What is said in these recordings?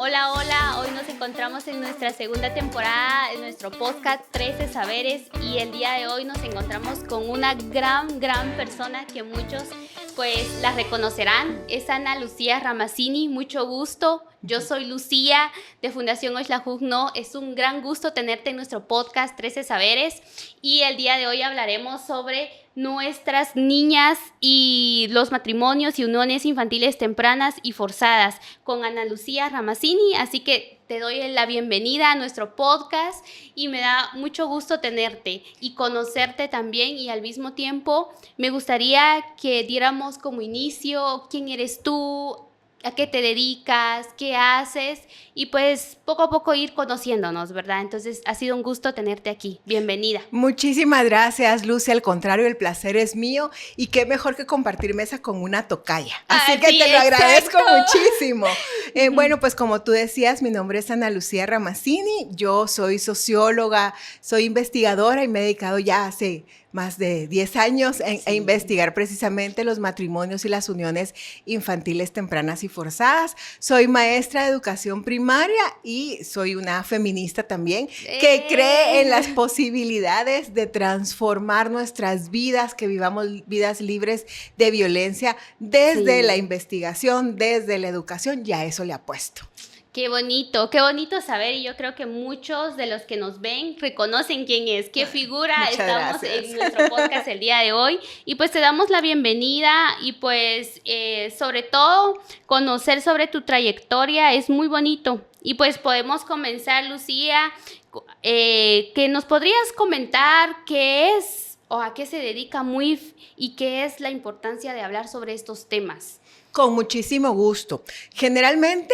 Hola, hola, hoy nos encontramos en nuestra segunda temporada de nuestro podcast 13 Saberes y el día de hoy nos encontramos con una gran persona que muchos pues la reconocerán. Es Ana Lucía Ramazzini, mucho gusto. Yo soy Lucía de Fundación Oxlajuno. Es un gran gusto tenerte en nuestro podcast 13 Saberes y el día de hoy hablaremos sobre nuestras niñas y los matrimonios y uniones infantiles tempranas y forzadas con Ana Lucía Ramazzini. Así que te doy la bienvenida a nuestro podcast y me da mucho gusto tenerte y conocerte también, y al mismo tiempo me gustaría que diéramos como inicio quién eres tú, a qué te dedicas, qué haces, y pues poco a poco ir conociéndonos, ¿verdad? Entonces ha sido un gusto tenerte aquí. Bienvenida. Muchísimas gracias, Lucy. Al contrario, el placer es mío y qué mejor que compartir mesa con una tocaya. Así que te lo agradezco muchísimo. Bueno, pues como tú decías, mi nombre es Ana Lucía Ramazzini. Yo soy socióloga, soy investigadora y me he dedicado ya hace más de 10 años a investigar precisamente los matrimonios y las uniones infantiles tempranas y forzadas. Soy maestra de educación primaria y soy una feminista también que cree en las posibilidades de transformar nuestras vidas, que vivamos vidas libres de violencia desde la investigación, desde la educación, y a eso le apuesto. Qué bonito saber, y yo creo que muchos de los que nos ven reconocen quién es, qué figura. Estamos en nuestro podcast el día de hoy y pues te damos la bienvenida y pues sobre todo conocer sobre tu trayectoria es muy bonito. Y pues podemos comenzar, Lucía, que nos podrías comentar qué es o a qué se dedica MUIF y qué es la importancia de hablar sobre estos temas. Con muchísimo gusto. Generalmente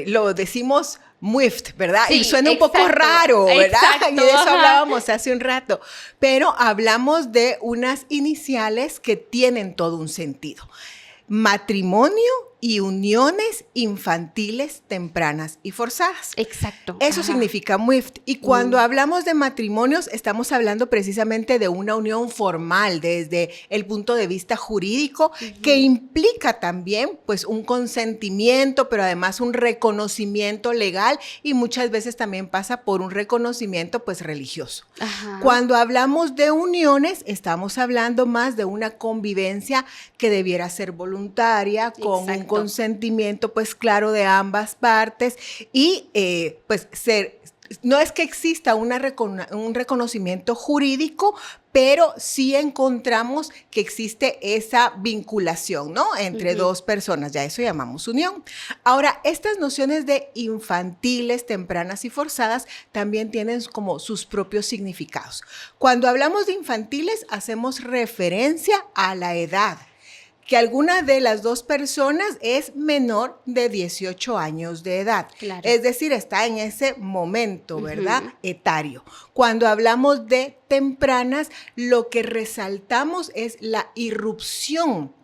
lo decimos MUIF, ¿verdad? Sí, y suena un poco raro, ¿verdad? Exacto, y de eso hablábamos hace un rato. Pero hablamos de unas iniciales que tienen todo un sentido. Matrimonio y uniones infantiles tempranas y forzadas. Exacto. Eso significa MUIF. Y cuando hablamos de matrimonios, estamos hablando precisamente de una unión formal desde el punto de vista jurídico, que implica también pues un consentimiento, pero además un reconocimiento legal, y muchas veces también pasa por un reconocimiento pues religioso. Cuando hablamos de uniones, estamos hablando más de una convivencia que debiera ser voluntaria, con un consentimiento pues claro de ambas partes, y pues no es que exista un reconocimiento jurídico, pero sí encontramos que existe esa vinculación, ¿no? Entre dos personas, ya eso llamamos unión. Ahora, estas nociones de infantiles, tempranas y forzadas también tienen como sus propios significados. Cuando hablamos de infantiles, hacemos referencia a la edad, que alguna de las dos personas es menor de 18 años de edad. Claro. Es decir, está en ese momento, ¿verdad? Etario. Cuando hablamos de tempranas, lo que resaltamos es la irrupción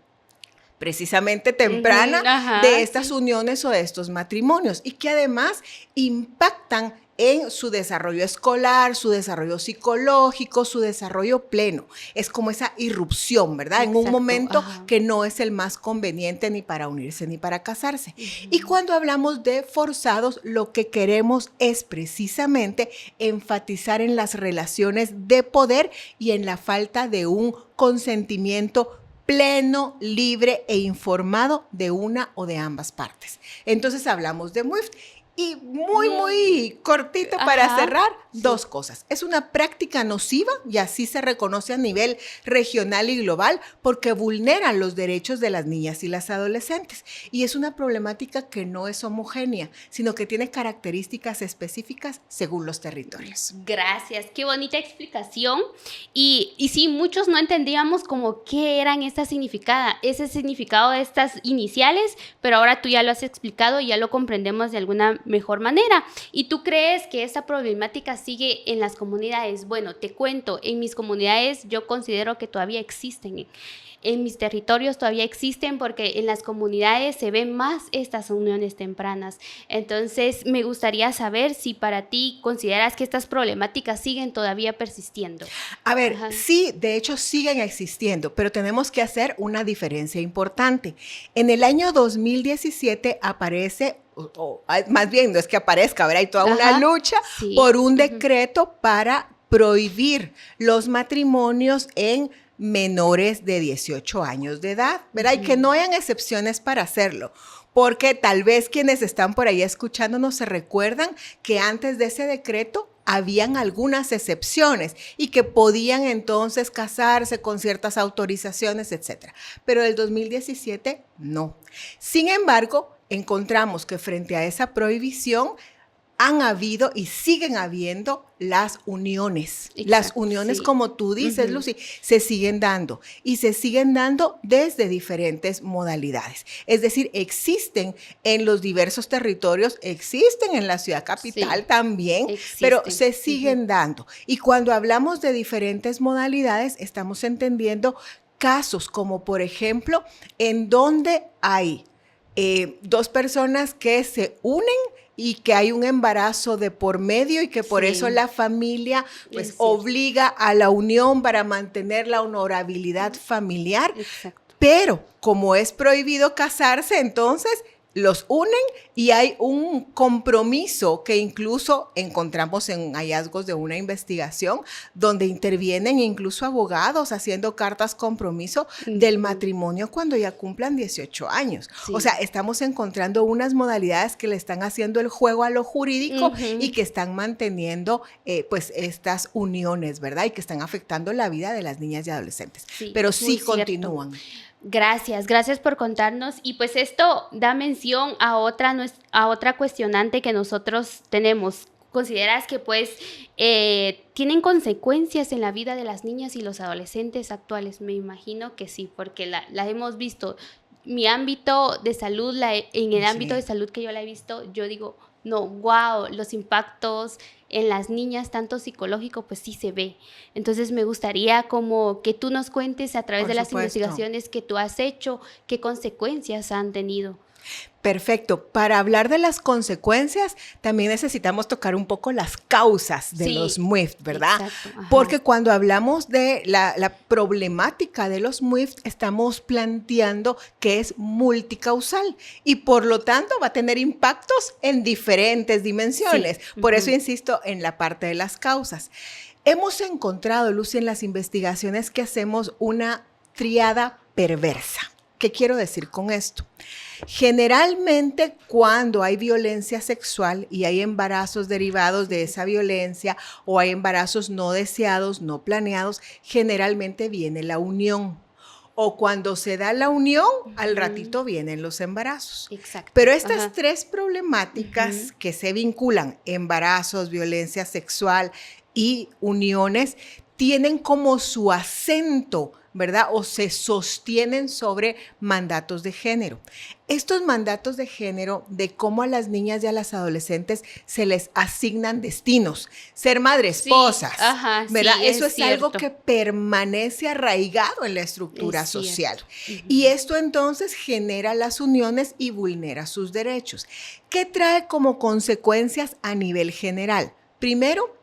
precisamente temprana de estas uniones o de estos matrimonios, y que además impactan en su desarrollo escolar, su desarrollo psicológico, su desarrollo pleno. Es como esa irrupción, ¿verdad? Exacto. En un momento que no es el más conveniente ni para unirse ni para casarse. Y cuando hablamos de forzados, lo que queremos es precisamente enfatizar en las relaciones de poder y en la falta de un consentimiento pleno, libre e informado de una o de ambas partes. Entonces hablamos de MUIF. Y muy cortito para cerrar, dos cosas. Es una práctica nociva, y así se reconoce a nivel regional y global, porque vulnera los derechos de las niñas y las adolescentes. Y es una problemática que no es homogénea, sino que tiene características específicas según los territorios. Gracias, qué bonita explicación. Y sí, muchos no entendíamos como qué eran ese significado de estas iniciales, pero ahora tú ya lo has explicado y ya lo comprendemos de alguna mejor manera. ¿Y tú crees que esta problemática sigue en las comunidades? Bueno, te cuento, en mis comunidades yo considero que todavía existen. En mis territorios todavía existen, porque en las comunidades se ven más estas uniones tempranas. Entonces, me gustaría saber si para ti consideras que estas problemáticas siguen todavía persistiendo. A ver, sí, de hecho siguen existiendo, pero tenemos que hacer una diferencia importante. En el año 2017 aparece más bien no es que aparezca, ¿verdad? Hay toda una lucha sí. por un decreto para prohibir los matrimonios en menores de 18 años de edad, ¿verdad? Y que no hayan excepciones para hacerlo. Porque tal vez quienes están por ahí escuchándonos se recuerdan que antes de ese decreto habían algunas excepciones y que podían entonces casarse con ciertas autorizaciones, etcétera. Pero del 2017 no. Sin embargo, encontramos que frente a esa prohibición han habido y siguen habiendo las uniones. Exacto, las uniones, sí. Como tú dices, Lucy, se siguen dando y se siguen dando desde diferentes modalidades. Es decir, existen en los diversos territorios, existen en la ciudad capital también, pero se siguen dando. Y cuando hablamos de diferentes modalidades, estamos entendiendo casos como, por ejemplo, en donde hay dos personas que se unen y que hay un embarazo de por medio y que por eso la familia pues obliga a la unión para mantener la honorabilidad familiar. Exacto. Pero como es prohibido casarse, entonces los unen y hay un compromiso que incluso encontramos en hallazgos de una investigación donde intervienen incluso abogados haciendo cartas compromiso del matrimonio cuando ya cumplan 18 años. Sí. O sea, estamos encontrando unas modalidades que le están haciendo el juego a lo jurídico y que están manteniendo pues estas uniones, ¿verdad? Y que están afectando la vida de las niñas y adolescentes. Sí, pero sí continúan. Gracias por contarnos. Y pues esto da mención a otra cuestionante que nosotros tenemos. ¿Consideras que pues tienen consecuencias en la vida de las niñas y los adolescentes actuales? Me imagino que sí, porque la hemos visto. Mi ámbito de salud, en el ámbito de salud que yo la he visto, yo digo, no, wow, los impactos en las niñas, tanto psicológico, pues sí se ve. Entonces me gustaría como que tú nos cuentes a través de las investigaciones que tú has hecho, qué consecuencias han tenido. Perfecto. Para hablar de las consecuencias, también necesitamos tocar un poco las causas de los MUIFT, ¿verdad? Exacto, porque cuando hablamos de la problemática de los MUIFT, estamos planteando que es multicausal y por lo tanto va a tener impactos en diferentes dimensiones. Sí. Por eso insisto en la parte de las causas. Hemos encontrado, Lucy, en las investigaciones que hacemos una tríada perversa. ¿Qué quiero decir con esto? Generalmente cuando hay violencia sexual y hay embarazos derivados de esa violencia o hay embarazos no deseados, no planeados, generalmente viene la unión. O cuando se da la unión, al ratito vienen los embarazos. Exacto. Pero estas tres problemáticas que se vinculan, embarazos, violencia sexual y uniones, tienen como su acento, ¿verdad? O se sostienen sobre mandatos de género. Estos mandatos de género de cómo a las niñas y a las adolescentes se les asignan destinos, ser madre, esposas, ¿verdad? Sí, eso es cierto. Algo que permanece arraigado en la estructura social. Y esto entonces genera las uniones y vulnera sus derechos. ¿Qué trae como consecuencias a nivel general? Primero,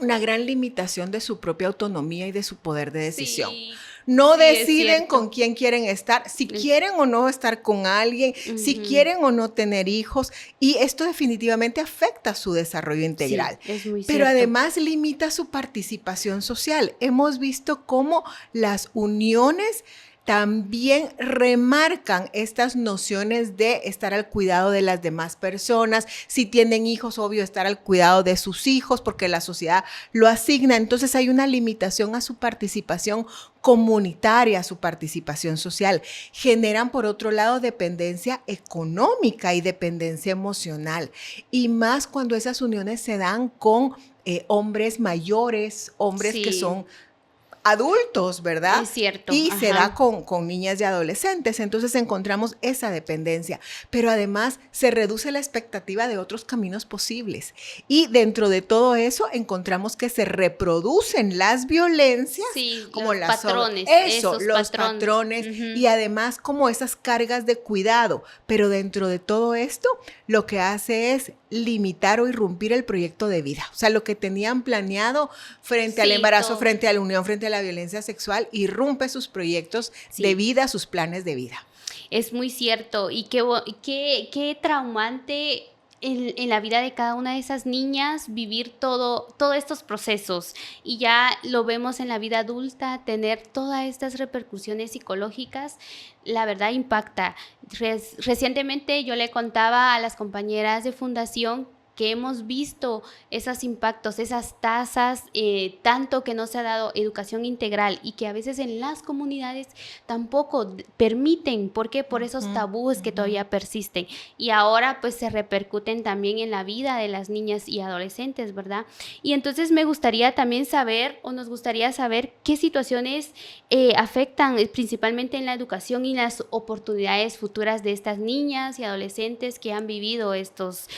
una gran limitación de su propia autonomía y de su poder de decisión. Sí. No deciden con quién quieren estar, si quieren o no estar con alguien, si quieren o no tener hijos, y esto definitivamente afecta su desarrollo integral. Sí, es muy cierto. Pero además limita su participación social. Hemos visto cómo las uniones también remarcan estas nociones de estar al cuidado de las demás personas. Si tienen hijos, obvio, estar al cuidado de sus hijos porque la sociedad lo asigna. Entonces hay una limitación a su participación comunitaria, a su participación social. Generan, por otro lado, dependencia económica y dependencia emocional. Y más cuando esas uniones se dan con hombres mayores, hombres que son adultos, ¿verdad? Es cierto. Y se da con niñas y adolescentes. Entonces encontramos esa dependencia. Pero además se reduce la expectativa de otros caminos posibles. Y dentro de todo eso encontramos que se reproducen las violencias. Sí, como los patrones. Los patrones. Y además como esas cargas de cuidado. Pero dentro de todo esto, lo que hace es limitar o irrumpir el proyecto de vida. O sea, lo que tenían planeado frente al embarazo, frente a la unión, frente a la violencia sexual, irrumpe sus proyectos de vida, sus planes de vida. Es muy cierto. Y qué traumante en la vida de cada una de esas niñas vivir todos estos procesos. Y ya lo vemos en la vida adulta, tener todas estas repercusiones psicológicas, la verdad impacta. Recientemente yo le contaba a las compañeras de fundación que hemos visto esos impactos, esas tasas, tanto que no se ha dado educación integral y que a veces en las comunidades tampoco permiten, ¿por qué? Por esos tabúes que todavía persisten y ahora pues se repercuten también en la vida de las niñas y adolescentes, ¿verdad? Y entonces me gustaría también saber, o nos gustaría saber qué situaciones afectan principalmente en la educación y las oportunidades futuras de estas niñas y adolescentes que han vivido estos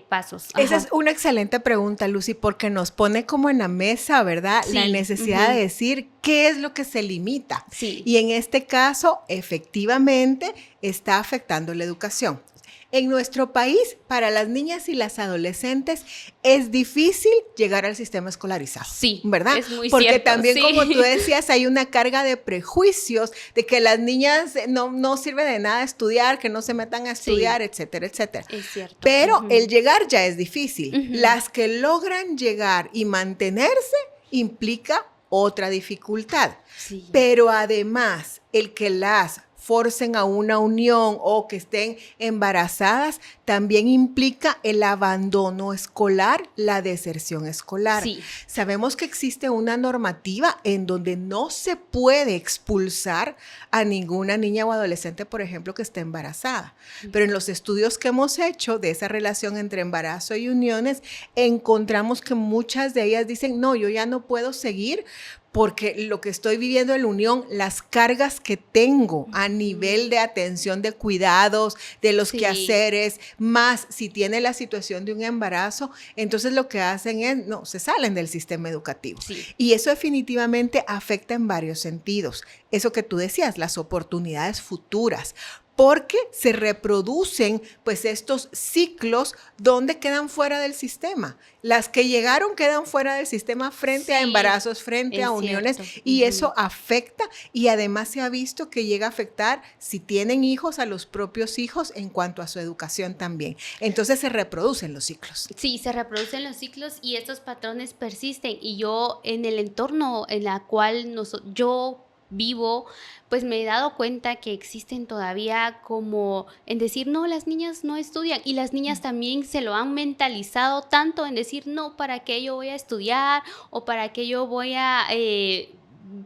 pasos. Ajá. Esa es una excelente pregunta, Lucy, porque nos pone como en la mesa, ¿verdad? Sí. La necesidad de decir qué es lo que se limita. Sí. Y en este caso, efectivamente, está afectando la educación. En nuestro país, para las niñas y las adolescentes, es difícil llegar al sistema escolarizado. Sí, ¿verdad? es muy Porque cierto, también, sí. como tú decías, hay una carga de prejuicios de que las niñas no sirve de nada estudiar, que no se metan a estudiar, etcétera, etcétera. Es cierto. Pero el llegar ya es difícil. Las que logran llegar y mantenerse implica otra dificultad. Sí. Pero además, el que las forcen a una unión o que estén embarazadas, también implica el abandono escolar, la deserción escolar. Sí. Sabemos que existe una normativa en donde no se puede expulsar a ninguna niña o adolescente, por ejemplo, que esté embarazada. Pero en los estudios que hemos hecho de esa relación entre embarazo y uniones, encontramos que muchas de ellas dicen, no, yo ya no puedo seguir porque lo que estoy viviendo en la unión, las cargas que tengo a nivel de atención, de cuidados, de los quehaceres, más si tiene la situación de un embarazo, entonces lo que hacen es, se salen del sistema educativo. Sí. Y eso definitivamente afecta en varios sentidos. Eso que tú decías, las oportunidades futuras, porque se reproducen pues estos ciclos donde quedan fuera del sistema. Las que llegaron quedan fuera del sistema frente a embarazos, frente a uniones, y eso afecta, y además se ha visto que llega a afectar, si tienen hijos, a los propios hijos en cuanto a su educación también. Entonces se reproducen los ciclos. Sí, se reproducen los ciclos y estos patrones persisten, y yo en el entorno en la cual yo vivo, pues me he dado cuenta que existen todavía como en decir, no, las niñas no estudian, y las niñas también se lo han mentalizado tanto en decir, no, ¿para qué yo voy a estudiar? O ¿para qué yo voy a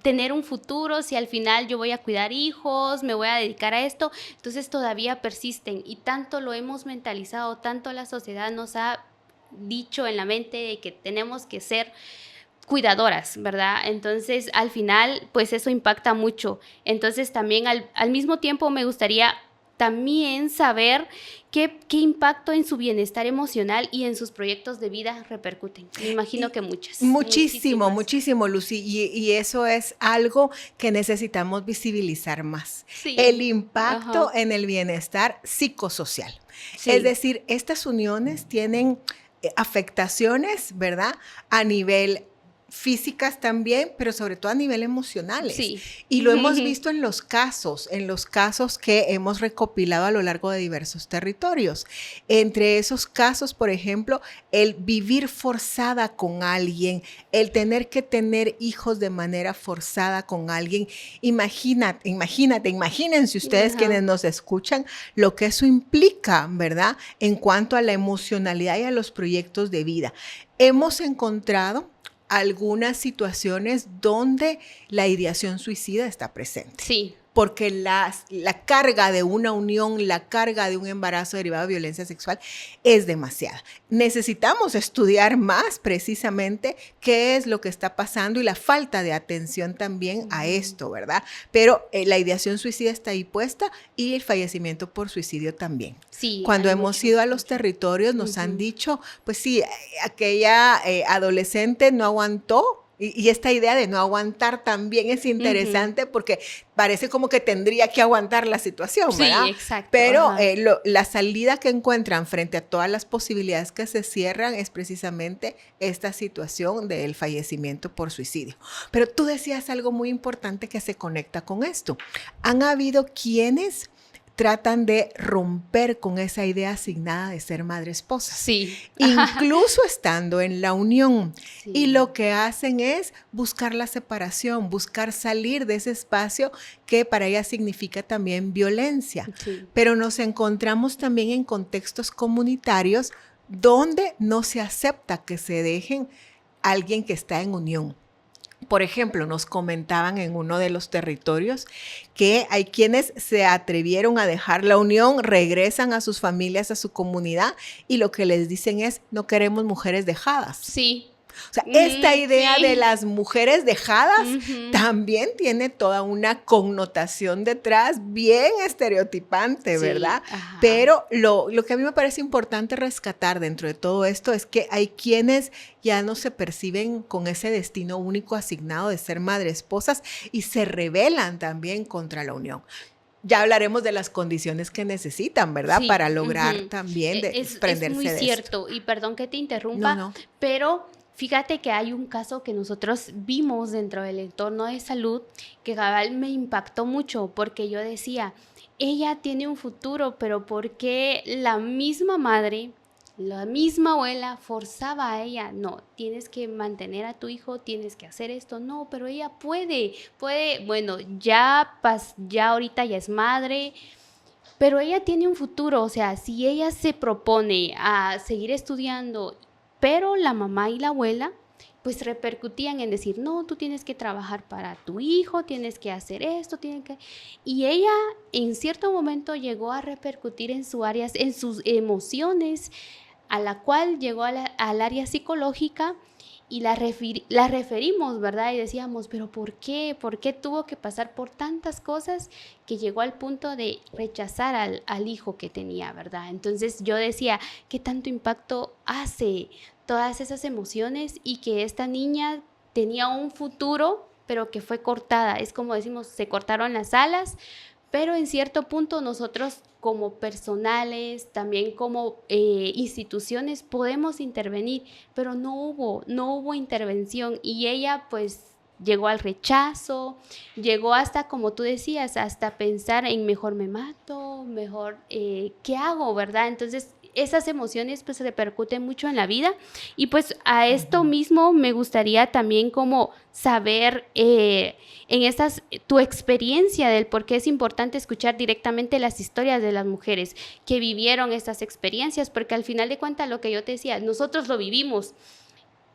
tener un futuro si al final yo voy a cuidar hijos, me voy a dedicar a esto? Entonces todavía persisten, y tanto lo hemos mentalizado, tanto la sociedad nos ha dicho en la mente de que tenemos que ser cuidadoras, ¿verdad? Entonces, al final, pues eso impacta mucho. Entonces, también al mismo tiempo me gustaría también saber qué impacto en su bienestar emocional y en sus proyectos de vida repercuten. Me imagino que muchas. Muchísimo, Lucy. Y eso es algo que necesitamos visibilizar más. Sí. El impacto en el bienestar psicosocial. Sí. Es decir, estas uniones tienen afectaciones, ¿verdad? A nivel físicas también, pero sobre todo a nivel emocionales. Sí. Y lo hemos visto en los casos que hemos recopilado a lo largo de diversos territorios. Entre esos casos, por ejemplo, el vivir forzada con alguien, el tener que tener hijos de manera forzada con alguien. Imagínense ustedes quienes nos escuchan lo que eso implica, ¿verdad? En cuanto a la emocionalidad y a los proyectos de vida. Hemos encontrado algunas situaciones donde la ideación suicida está presente. Sí. Porque la carga de una unión, la carga de un embarazo derivado de violencia sexual es demasiada. Necesitamos estudiar más precisamente qué es lo que está pasando y la falta de atención también a esto, ¿verdad? Pero la ideación suicida está ahí puesta, y el fallecimiento por suicidio también. Sí. Cuando hemos ido a los territorios nos han dicho, pues sí, aquella adolescente no aguantó. Y esta idea de no aguantar también es interesante porque parece como que tendría que aguantar la situación, ¿verdad? Sí, exacto. Pero la salida que encuentran frente a todas las posibilidades que se cierran es precisamente esta situación del fallecimiento por suicidio. Pero tú decías algo muy importante que se conecta con esto. Han habido quienes tratan de romper con esa idea asignada de ser madre-esposa. Sí. Incluso estando en la unión. Sí. Y lo que hacen es buscar la separación, buscar salir de ese espacio que para ellas significa también violencia. Sí. Pero nos encontramos también en contextos comunitarios donde no se acepta que se dejen a alguien que está en unión. Por ejemplo, nos comentaban en uno de los territorios que hay quienes se atrevieron a dejar la unión, regresan a sus familias, a su comunidad, y lo que les dicen es, no queremos mujeres dejadas. Sí. O sea, esta idea sí. de las mujeres dejadas Ujú. también tiene toda una connotación detrás bien estereotipante, Sí, ¿verdad? ajá. Pero lo que a mí me parece importante rescatar dentro de todo esto es que hay quienes ya no se perciben con ese destino único asignado de ser madres, esposas, y se rebelan también contra la unión. Ya hablaremos de las condiciones que necesitan, ¿verdad? Sí, Para lograr ujú. también desprenderse es muy de cierto, y perdón que te interrumpa, No. pero fíjate que hay un caso que nosotros vimos dentro del entorno de salud que cabal me impactó mucho porque yo decía, ella tiene un futuro, pero ¿por qué la misma madre, la misma abuela forzaba a ella? No, tienes que mantener a tu hijo, tienes que hacer esto. No, pero ella puede, bueno, ya ahorita ya es madre, pero ella tiene un futuro. O sea, si ella se propone a seguir estudiando, pero la mamá y la abuela pues repercutían en decir, no, tú tienes que trabajar para tu hijo, tienes que hacer esto, y ella en cierto momento llegó a repercutir en sus emociones, a la cual llegó al área psicológica, y la referimos, ¿verdad? Y decíamos, pero ¿por qué? ¿Por qué tuvo que pasar por tantas cosas que llegó al punto de rechazar al hijo que tenía, ¿verdad? Entonces yo decía, ¿qué tanto impacto hace todas esas emociones y que esta niña tenía un futuro, pero que fue cortada? Es como decimos, se cortaron las alas, pero en cierto punto nosotros como personales, también como instituciones podemos intervenir, pero no hubo intervención, y ella pues llegó al rechazo, llegó hasta, como tú decías, hasta pensar en mejor me mato, mejor ¿qué hago, verdad? Entonces esas emociones pues repercuten mucho en la vida, y pues a esto mismo me gustaría también como saber tu experiencia del por qué es importante escuchar directamente las historias de las mujeres que vivieron estas experiencias, porque al final de cuentas lo que yo te decía, nosotros lo vivimos.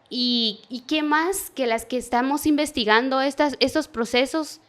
¿Y qué más que las que estamos investigando estos procesos,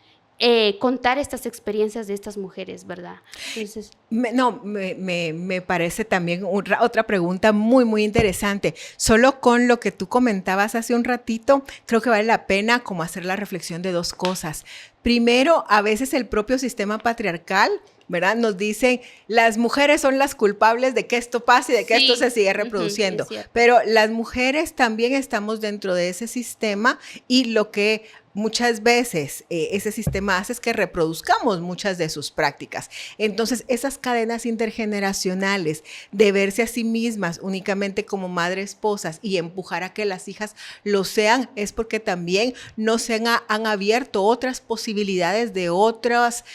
contar estas experiencias de estas mujeres, ¿verdad? Entonces, me parece también otra pregunta muy, muy interesante. Solo con lo que tú comentabas hace un ratito, creo que vale la pena como hacer la reflexión de dos cosas. Primero, a veces el propio sistema patriarcal, ¿verdad? Nos dicen, las mujeres son las culpables de que esto pase y de que esto se siga reproduciendo. Pero las mujeres también estamos dentro de ese sistema, y lo que muchas veces ese sistema hace es que reproduzcamos muchas de sus prácticas. Entonces, esas cadenas intergeneracionales de verse a sí mismas únicamente como madres, esposas, y empujar a que las hijas lo sean, es porque también no se han abierto otras posibilidades de otras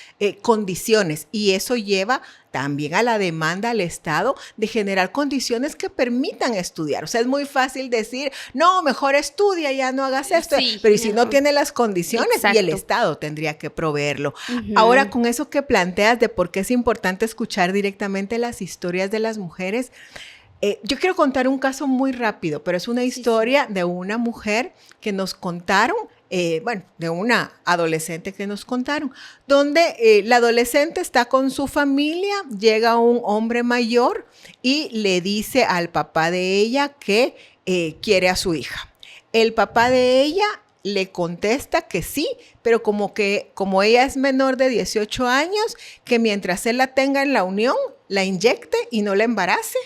condiciones, y eso lleva también a la demanda al Estado de generar condiciones que permitan estudiar. O sea, es muy fácil decir, no, mejor estudia, ya no hagas esto. Sí, pero ¿y si no tiene las condiciones? Exacto. Y el Estado tendría que proveerlo. Ahora, con eso que planteas de por qué es importante escuchar directamente las historias de las mujeres, yo quiero contar un caso muy rápido, pero es una historia de una mujer que nos contaron, de una adolescente que nos contaron, donde la adolescente está con su familia, llega un hombre mayor y le dice al papá de ella que quiere a su hija. El papá de ella le contesta que sí, pero como ella es menor de 18 años, que mientras él la tenga en la unión, la inyecte y no la embarace.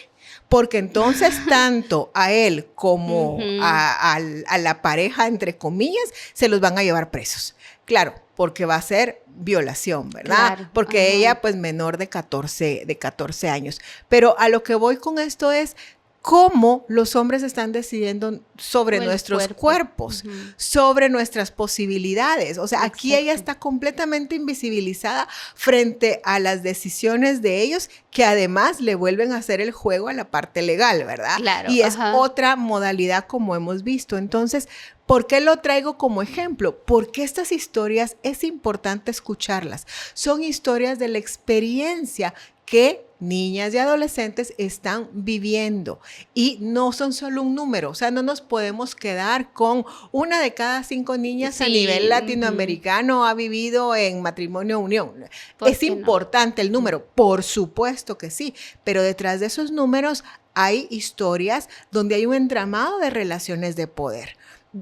Porque entonces tanto a él como a la pareja, entre comillas, se los van a llevar presos. Claro, porque va a ser violación, ¿verdad? Claro. Porque ella, pues, menor de 14 años. Pero a lo que voy con esto es, cómo los hombres están decidiendo sobre nuestros cuerpos, sobre nuestras posibilidades. O sea, aquí ella está completamente invisibilizada frente a las decisiones de ellos, que además le vuelven a hacer el juego a la parte legal, ¿verdad? Claro, y es otra modalidad, como hemos visto. Entonces, ¿por qué lo traigo como ejemplo? Porque estas historias es importante escucharlas. Son historias de la experiencia que niñas y adolescentes están viviendo, y no son solo un número. O sea, no nos podemos quedar con 1 de cada 5 niñas a nivel latinoamericano ha vivido en matrimonio o unión. Es importante el número, por supuesto que sí, pero detrás de esos números hay historias donde hay un entramado de relaciones de poder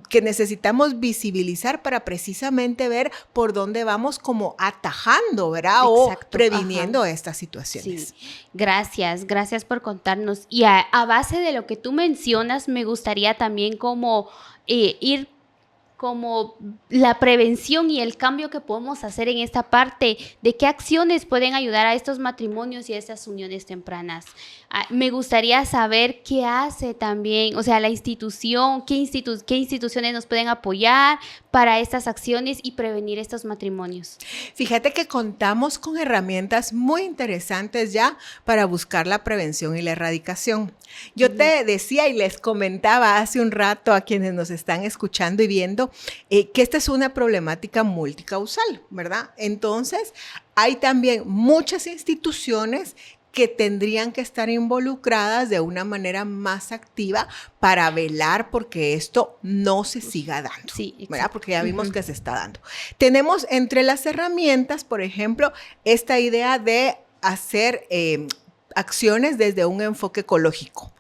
que necesitamos visibilizar para precisamente ver por dónde vamos como atajando, ¿verdad? Exacto, o previniendo estas situaciones. Sí. Gracias por contarnos. Y a base de lo que tú mencionas, me gustaría también como ir como la prevención y el cambio que podemos hacer en esta parte, de qué acciones pueden ayudar a estos matrimonios y a estas uniones tempranas. Me gustaría saber qué hace también, o sea, la institución, qué instituciones nos pueden apoyar para estas acciones y prevenir estos matrimonios. Fíjate que contamos con herramientas muy interesantes ya para buscar la prevención y la erradicación. Yo te decía y les comentaba hace un rato a quienes nos están escuchando y viendo que esta es una problemática multicausal, ¿verdad? Entonces, hay también muchas instituciones que tendrían que estar involucradas de una manera más activa para velar porque esto no se siga dando, ¿verdad? Porque ya vimos que se está dando. Tenemos entre las herramientas, por ejemplo, esta idea de hacer acciones desde un enfoque ecológico.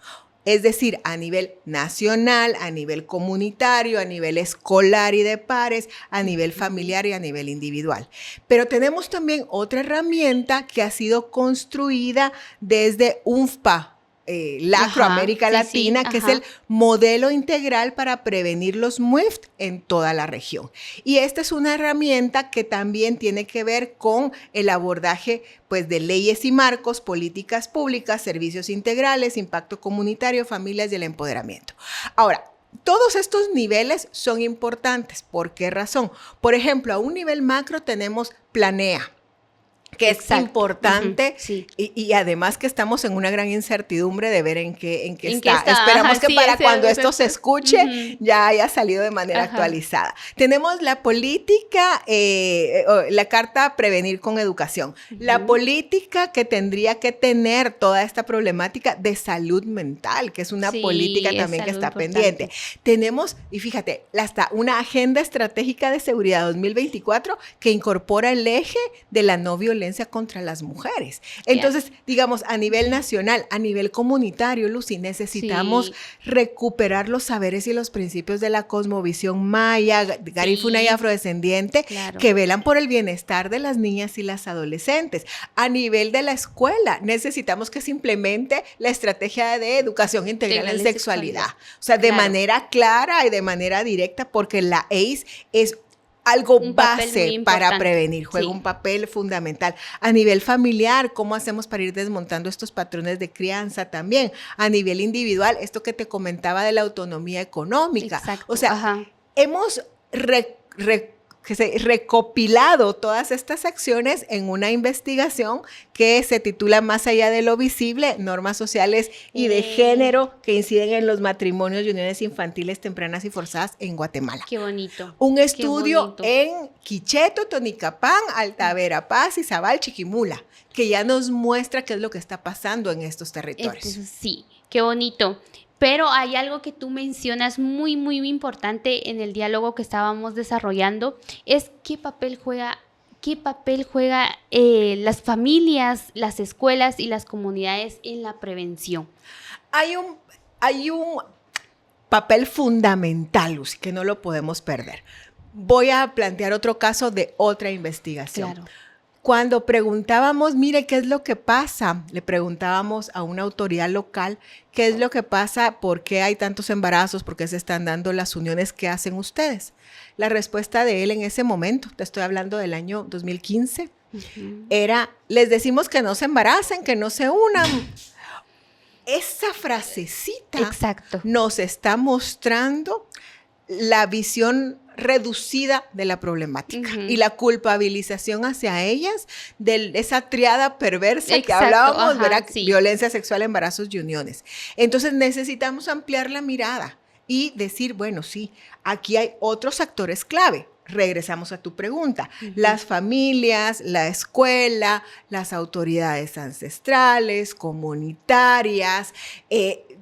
Es decir, a nivel nacional, a nivel comunitario, a nivel escolar y de pares, a nivel familiar y a nivel individual. Pero tenemos también otra herramienta que ha sido construida desde UNFPA, América Latina, que es el modelo integral para prevenir los MUIFT en toda la región. Y esta es una herramienta que también tiene que ver con el abordaje pues, de leyes y marcos, políticas públicas, servicios integrales, impacto comunitario, familias y el empoderamiento. Ahora, todos estos niveles son importantes. ¿Por qué razón? Por ejemplo, a un nivel macro tenemos Planea, que es importante y además que estamos en una gran incertidumbre de ver en qué está. Esperamos que para cuando esto se escuche ya haya salido de manera actualizada. Tenemos la política, la carta Prevenir con Educación, la política que tendría que tener toda esta problemática de salud mental, que es una política también que está pendiente. Tenemos, y fíjate, hasta una agenda estratégica de seguridad 2024 que incorpora el eje de la no violencia contra las mujeres. Entonces, digamos, a nivel nacional, a nivel comunitario, Lucy, necesitamos recuperar los saberes y los principios de la cosmovisión maya, garífuna y afrodescendiente, que velan por el bienestar de las niñas y las adolescentes. A nivel de la escuela, necesitamos que se implemente la estrategia de educación integral en sexualidad. O sea, de manera clara y de manera directa, porque la ACE es algo base para prevenir, juega un papel fundamental. A nivel familiar, ¿cómo hacemos para ir desmontando estos patrones de crianza también? A nivel individual, esto que te comentaba de la autonomía económica. O sea, hemos recopilado todas estas acciones en una investigación que se titula Más allá de lo visible, normas sociales y de género que inciden en los matrimonios y uniones infantiles tempranas y forzadas en Guatemala. Qué bonito. Un estudio en Quicheto, Tonicapán, Alta Verapaz, Izabal, Chiquimula, que ya nos muestra qué es lo que está pasando en estos territorios. Sí, qué bonito. Pero hay algo que tú mencionas muy, muy importante en el diálogo que estábamos desarrollando, es qué papel juega las familias, las escuelas y las comunidades en la prevención. Hay un papel fundamental, Lucy, que no lo podemos perder. Voy a plantear otro caso de otra investigación. Claro. Cuando preguntábamos, mire, ¿qué es lo que pasa? Le preguntábamos a una autoridad local, ¿qué es lo que pasa? ¿Por qué hay tantos embarazos? ¿Por qué se están dando las uniones que hacen ustedes? La respuesta de él en ese momento, te estoy hablando del año 2015, era, les decimos que no se embaracen, que no se unan. esa frasecita Exacto. nos está mostrando la visión reducida de la problemática y la culpabilización hacia ellas de esa triada perversa que hablábamos, ¿verdad? Sí. Violencia sexual, embarazos y uniones. Entonces necesitamos ampliar la mirada y decir, bueno, sí, aquí hay otros actores clave. Regresamos a tu pregunta. Las familias, la escuela, las autoridades ancestrales, comunitarias,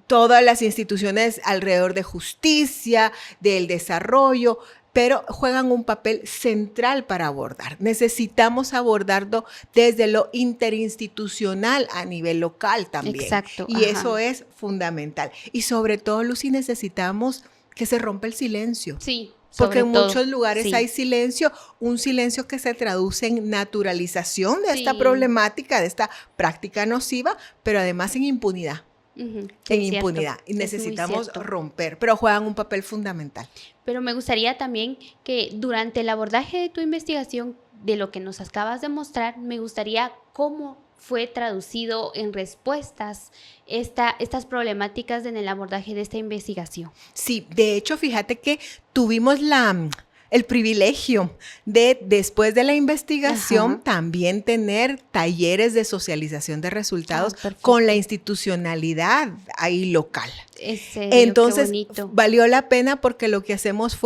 todas las instituciones alrededor de justicia, del desarrollo, pero juegan un papel central para abordar. Necesitamos abordarlo desde lo interinstitucional a nivel local también. Exacto. Y eso es fundamental. Y sobre todo, Lucy, necesitamos que se rompa el silencio. Sí. Porque en muchos lugares hay silencio, un silencio que se traduce en naturalización de esta problemática, de esta práctica nociva, pero además en impunidad. En impunidad. Y necesitamos romper, pero juegan un papel fundamental. Pero me gustaría también que durante el abordaje de tu investigación, de lo que nos acabas de mostrar, me gustaría cómo fue traducido en respuestas estas problemáticas en el abordaje de esta investigación. Sí, de hecho, fíjate que tuvimos el privilegio de, después de la investigación, también tener talleres de socialización de resultados con la institucionalidad ahí local. Entonces, valió la pena porque lo que hacemos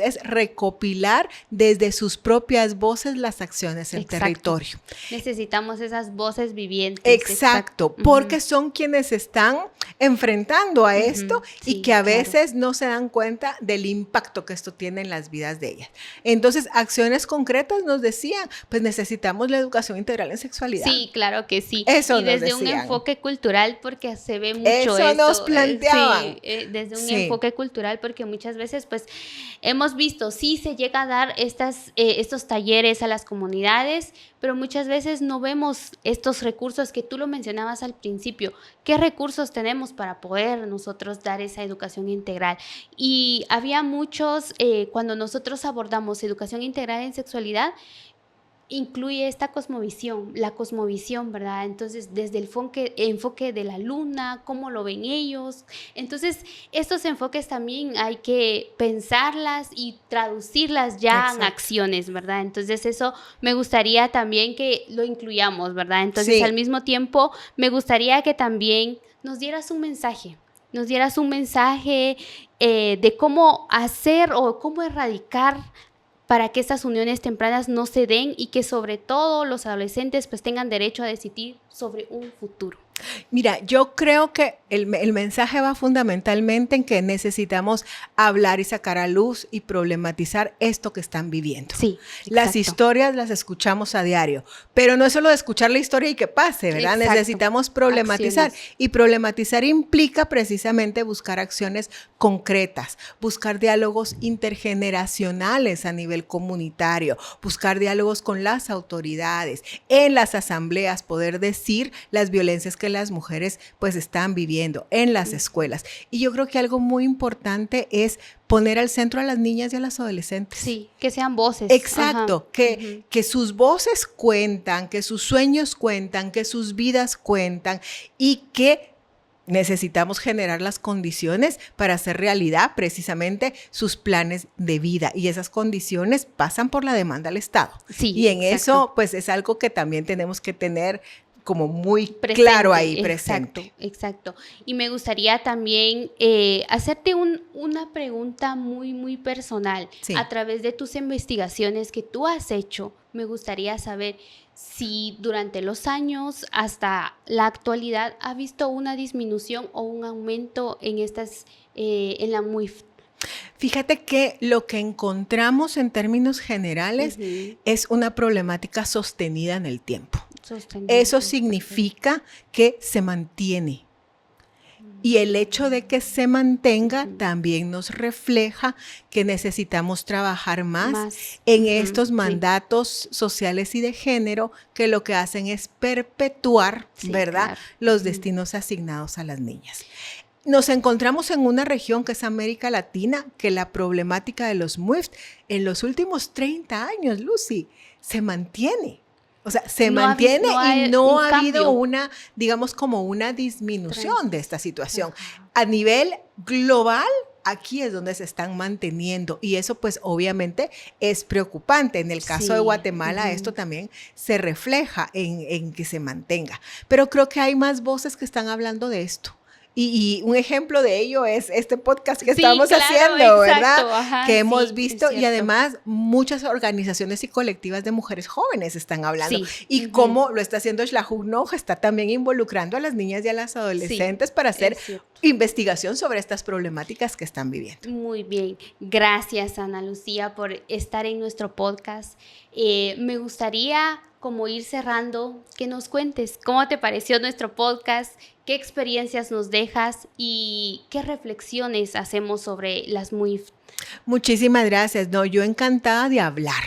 es recopilar desde sus propias voces las acciones en territorio. Necesitamos esas voces vivientes. Exacto, porque son quienes están enfrentando a esto y que a veces no se dan cuenta del impacto que esto tiene en las vidas de ellas. Entonces, acciones concretas nos decían, pues necesitamos la educación integral en sexualidad. Sí, claro que sí. Eso y desde un enfoque cultural, porque se ve mucho eso nos planteaban. Desde un enfoque cultural, porque muchas veces, pues, hemos visto, sí se llega a dar estos talleres a las comunidades, pero muchas veces no vemos estos recursos que tú lo mencionabas al principio. ¿Qué recursos tenemos para poder nosotros dar esa educación integral? Y había muchos, cuando nosotros abordamos educación integral en sexualidad, incluye esta cosmovisión, la cosmovisión, ¿verdad? Entonces, desde el enfoque de la luna, cómo lo ven ellos. Entonces, estos enfoques también hay que pensarlas y traducirlas ya en acciones, ¿verdad? Entonces, eso me gustaría también que lo incluyamos, ¿verdad? Entonces, al mismo tiempo, me gustaría que también nos dieras un mensaje. De cómo hacer o cómo erradicar para que estas uniones tempranas no se den y que sobre todo los adolescentes pues tengan derecho a decidir sobre un futuro. Mira, yo creo que el mensaje va fundamentalmente en que necesitamos hablar y sacar a luz y problematizar esto que están viviendo. Sí, las historias las escuchamos a diario, pero no es solo de escuchar la historia y que pase, ¿verdad? Exacto. Necesitamos problematizar. Y problematizar implica precisamente buscar acciones concretas, buscar diálogos intergeneracionales a nivel comunitario, buscar diálogos con las autoridades, en las asambleas poder decir las violencias que las mujeres pues están viviendo en las escuelas. Y yo creo que algo muy importante es poner al centro a las niñas y a las adolescentes. Sí, que sean voces. Exacto, que sus voces cuentan, que sus sueños cuentan, que sus vidas cuentan y que necesitamos generar las condiciones para hacer realidad precisamente sus planes de vida y esas condiciones pasan por la demanda al Estado. Sí, y en eso pues es algo que también tenemos que tener como muy claro ahí presente. Exacto. Y me gustaría también hacerte una pregunta muy, muy personal. Sí. A través de tus investigaciones que tú has hecho, me gustaría saber si durante los años hasta la actualidad ha visto una disminución o un aumento en en la MUIF. Fíjate que lo que encontramos en términos generales es una problemática sostenida en el tiempo. Eso significa que se mantiene. Y el hecho de que se mantenga también nos refleja que necesitamos trabajar más en estos mandatos sociales y de género que lo que hacen es perpetuar, ¿verdad? Claro. Los destinos asignados a las niñas. Nos encontramos en una región que es América Latina, que la problemática de los MUIF en los últimos 30 años, Lucy, se mantiene. O sea, se mantiene y no ha habido una, digamos, como una disminución de esta situación. A nivel global, aquí es donde se están manteniendo y eso pues obviamente es preocupante. En el caso de Guatemala esto también se refleja en que se mantenga. Pero creo que hay más voces que están hablando de esto. Y un ejemplo de ello es este podcast que estamos haciendo, ¿verdad? Ajá, que hemos visto y además muchas organizaciones y colectivas de mujeres jóvenes están hablando. Y cómo lo está haciendo Xlajú Nog, está también involucrando a las niñas y a las adolescentes para hacer investigación sobre estas problemáticas que están viviendo. Muy bien. Gracias, Ana Lucía, por estar en nuestro podcast. Me gustaría como ir cerrando, que nos cuentes cómo te pareció nuestro podcast, qué experiencias nos dejas y qué reflexiones hacemos sobre las MUIF. Muchísimas gracias. No, yo encantada de hablar.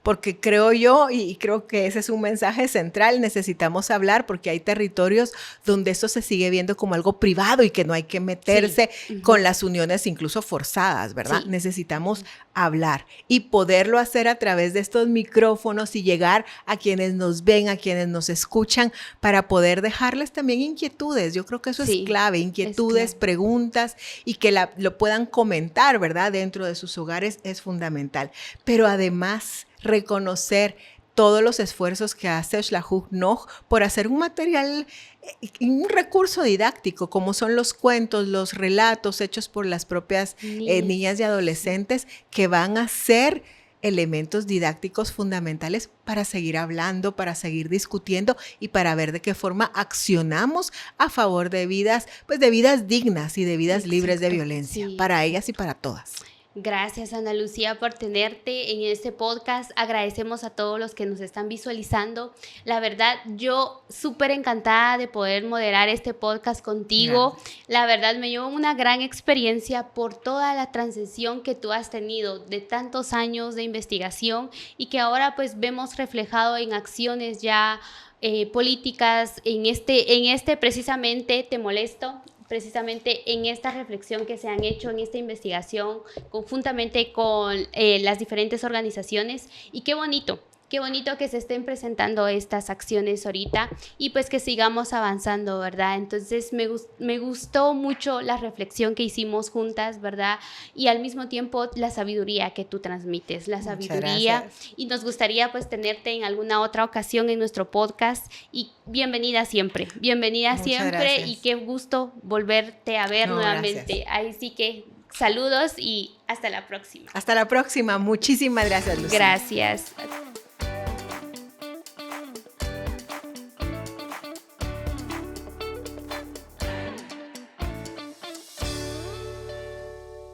Porque creo yo, y creo que ese es un mensaje central, necesitamos hablar porque hay territorios donde esto se sigue viendo como algo privado y que no hay que meterse con las uniones incluso forzadas, ¿verdad? Necesitamos hablar y poderlo hacer a través de estos micrófonos y llegar a quienes nos ven, a quienes nos escuchan, para poder dejarles también inquietudes. Yo creo que eso es clave, inquietudes, preguntas y que lo puedan comentar, ¿verdad? Dentro de sus hogares es fundamental. Pero además reconocer todos los esfuerzos que hace Xlajú Nog por hacer un material, un recurso didáctico, como son los cuentos, los relatos hechos por las propias niñas y adolescentes, que van a ser elementos didácticos fundamentales para seguir hablando, para seguir discutiendo y para ver de qué forma accionamos a favor de vidas, pues de vidas dignas y de vidas libres de violencia, para ellas y para todas. Gracias, Ana Lucía, por tenerte en este podcast. Agradecemos a todos los que nos están visualizando. La verdad, yo súper encantada de poder moderar este podcast contigo. Gracias. La verdad, me llevo una gran experiencia por toda la transición que tú has tenido de tantos años de investigación y que ahora pues vemos reflejado en acciones ya políticas, en este precisamente Te Molesto, precisamente en esta reflexión que se han hecho en esta investigación conjuntamente con las diferentes organizaciones. Y qué bonito que se estén presentando estas acciones ahorita y pues que sigamos avanzando, ¿verdad? Entonces me gustó mucho la reflexión que hicimos juntas, ¿verdad? Y al mismo tiempo la sabiduría que tú transmites, la sabiduría. Y nos gustaría pues tenerte en alguna otra ocasión en nuestro podcast y bienvenida siempre gracias. Y qué gusto volverte a ver nuevamente. Gracias. Ahí sí que saludos y hasta la próxima. Hasta la próxima. Muchísimas gracias, Lucía. Gracias.